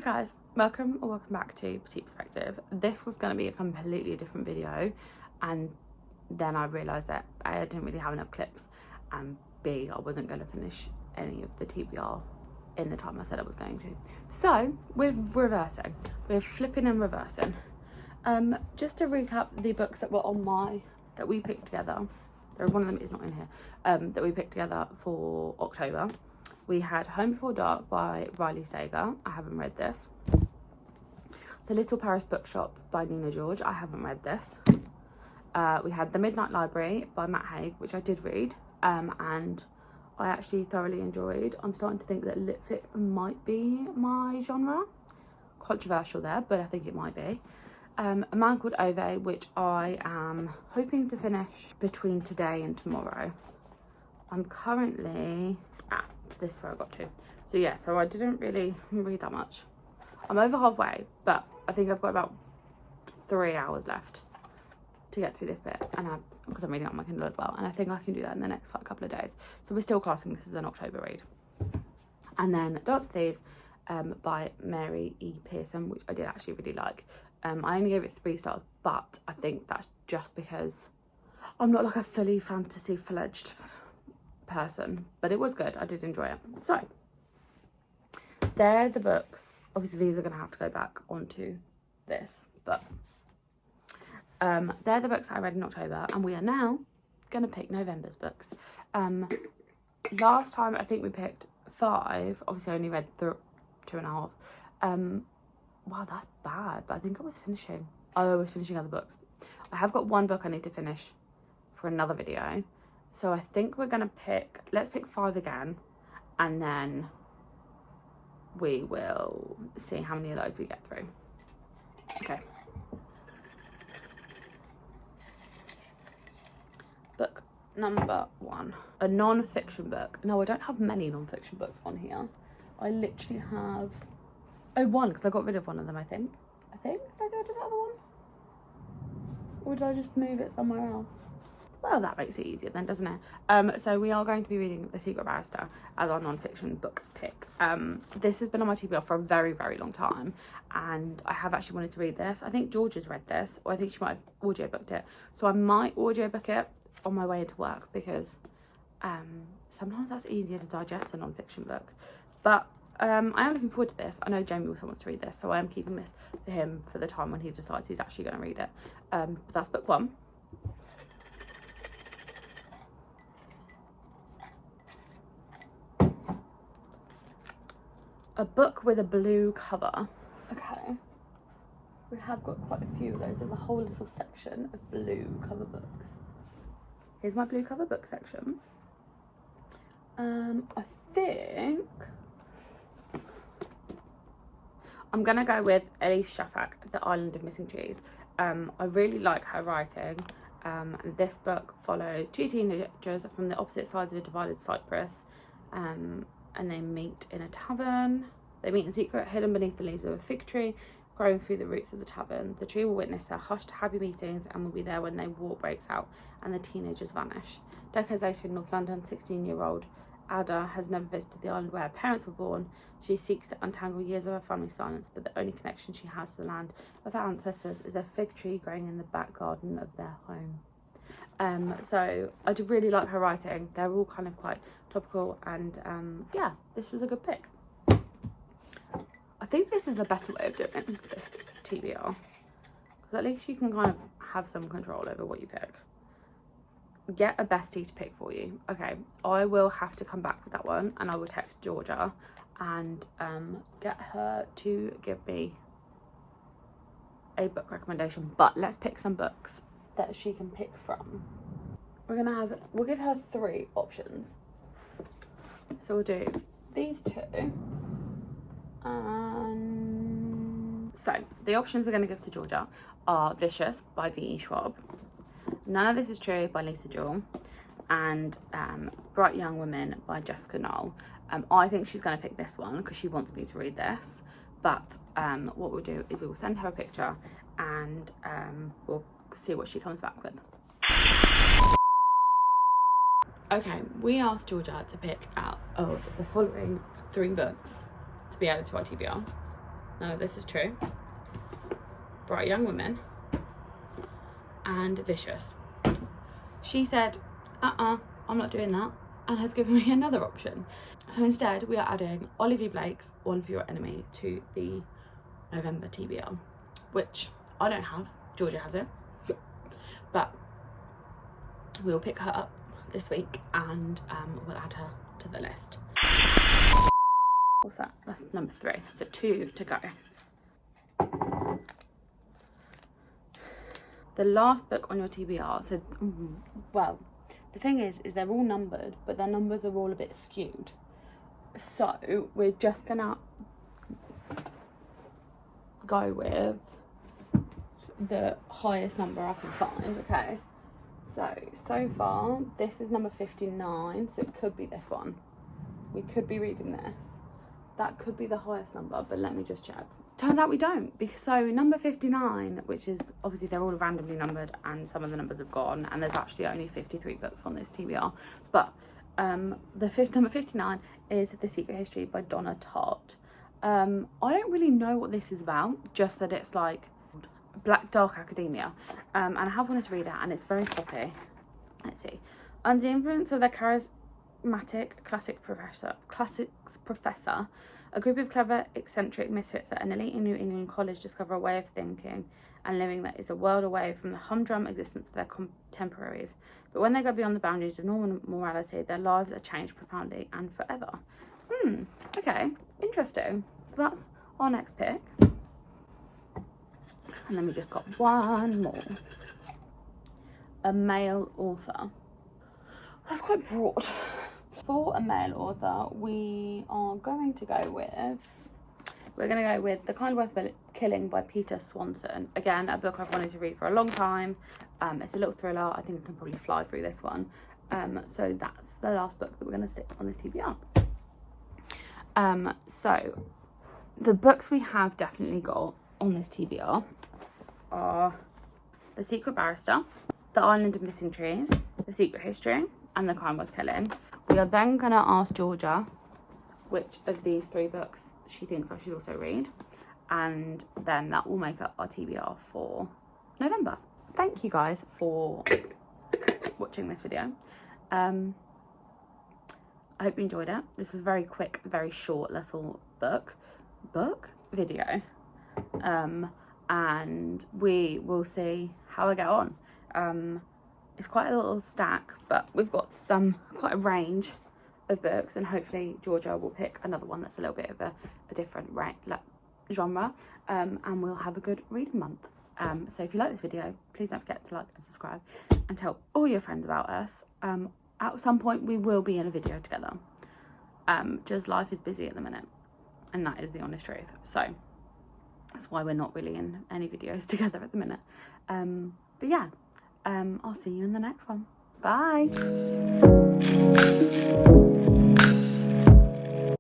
guys, welcome back to Petite Perspective. This was going to be a completely different video, and then I realised that I didn't really have enough clips, and B, I wasn't going to finish any of the TBR in the time I said I was going to. So we're reversing, we're flipping and reversing. Just to recap the books that were on that we picked together. One of them is not in here. That we picked together for October. We had Home Before Dark by Riley Sager. I haven't read this. The Little Paris Bookshop by Nina George. I haven't read this. We had The Midnight Library by Matt Haig, which I did read, and I actually thoroughly enjoyed. I'm starting to think that lit fic might be my genre. Controversial there, but I think it might be. A Man Called Ove, which I am hoping to finish between today and tomorrow. I'm currently at this where I got to. So yeah, so I didn't really read that much. I'm over halfway, but I think I've got about 3 hours left to get through this bit, and because I'm reading it on my Kindle as well, and I think I can do that in the next couple of days. So we're still classing this as an October read. And then Dance of Thieves by Mary E. Pearson, which I did actually really like. I only gave it 3 stars, but I think that's just because I'm not like a fully fantasy fledged person, but it was good. I did enjoy it. So they're the books. Obviously these are gonna have to go back onto this, but they're the books I read in October, and we are now gonna pick November's books. Last time I think we picked 5. Obviously I only read 2.5. Wow, that's bad, but I think I was finishing other books. I have got one book I need to finish for another video, so I think we're gonna let's pick 5 again, and then we will see how many of those we get through. Okay. Book number 1, a non-fiction book. No, I don't have many non-fiction books on here. I literally have one, because I got rid of one of them, I think. Did I go to the other one? Or did I just move it somewhere else? Well, that makes it easier then, doesn't it? So we are going to be reading The Secret Barrister as our non-fiction book pick. This has been on my TBR for a very, very long time, and I have actually wanted to read this. I think George has read this, or I think she might have audiobooked it. So I might audiobook it on my way into work, because sometimes that's easier to digest a non-fiction book. But I am looking forward to this. I know Jamie also wants to read this, so I am keeping this for him for the time when he decides he's actually going to read it. But that's book 1. A book with a blue cover. Okay. We have got quite a few of those. There's a whole little section of blue cover books. Here's my blue cover book section. I think I'm gonna go with Elif Shafak, The Island of Missing Trees. I really like her writing. This book follows 2 teenagers from the opposite sides of a divided Cyprus, and they meet in a tavern. They meet in secret, hidden beneath the leaves of a fig tree, growing through the roots of the tavern. The tree will witness their hushed, happy meetings and will be there when their war breaks out and the teenagers vanish. Decades later in North London, 16-year-old Ada has never visited the island where her parents were born. She seeks to untangle years of her family's silence, but the only connection she has to the land of her ancestors is a fig tree growing in the back garden of their home. So I do really like her writing. They're all kind of quite topical, and yeah, this was a good pick. I think this is a better way of doing this TBR, because at least you can kind of have some control over what you pick. Get a bestie to pick for you. Okay, I will have to come back with that one, and I will text Georgia and get her to give me a book recommendation. But let's pick some books that she can pick from. We'll give her 3 options. So we'll do these 2. So the options we're going to give to Georgia are Vicious by V.E. Schwab, None of This Is True by Lisa Jewell, and Bright Young Women by Jessica Knoll. I think she's going to pick this one because she wants me to read this, but what we'll do is we will send her a picture, and we'll see what she comes back with. Okay, we asked Georgia to pick out of the following 3 books to be added to our TBR. none of this is true, Bright Young Women, and Vicious. She said, I'm not doing that, and has given me another option. So instead, we are adding Olivia Blake's One for Your Enemy to the November TBR, which I don't have. Georgia has it, but we'll pick her up this week and we'll add her to the list. What's that? That's number 3. So 2 to go. The last book on your TBR. So, well, the thing is they're all numbered, but their numbers are all a bit skewed. So we're just gonna go with the highest number I can find. Okay. So far, this is number 59, so it could be this one. We could be reading this. That could be the highest number, but let me just check. Turns out we don't, because so number 59, which is obviously they're all randomly numbered and some of the numbers have gone, and there's actually only 53 books on this TBR, but number 59 is The Secret History by Donna Tartt. I don't really know what this is about, just that it's like Black Dark Academia, and I have wanted to read it, and it's very poppy. Let's see. Under the influence of their charismatic classics professor, a group of clever, eccentric misfits at an elite New England college discover a way of thinking and living that is a world away from the humdrum existence of their contemporaries. But when they go beyond the boundaries of normal morality, their lives are changed profoundly and forever. Okay, interesting. So that's our next pick. And then we just got one more. A male author. That's quite broad. For a male author, we're going to go with The Kind Worth Killing by Peter Swanson. Again, a book I've wanted to read for a long time. It's a little thriller. I think I can probably fly through this one. So that's the last book that we're going to stick on this TBR. So the books we have definitely got on this TBR are The Secret Barrister, The Island of Missing Trees, The Secret History, and The Crime Worth Killing. We are then going to ask Georgia which of these 3 books she thinks I should also read, and then that will make up our TBR for November. Thank you guys for watching this video. I hope you enjoyed it. This is a very quick, very short little book video, and we will see how I get on. It's quite a little stack, but we've got quite a range of books, and hopefully Georgia will pick another one that's a little bit of a different genre, and we'll have a good reading month. So if you like this video, please don't forget to like and subscribe and tell all your friends about us. At some point we will be in a video together. Just life is busy at the minute, and that is the honest truth. So that's why we're not really in any videos together at the minute. But yeah, I'll see you in the next one. Bye.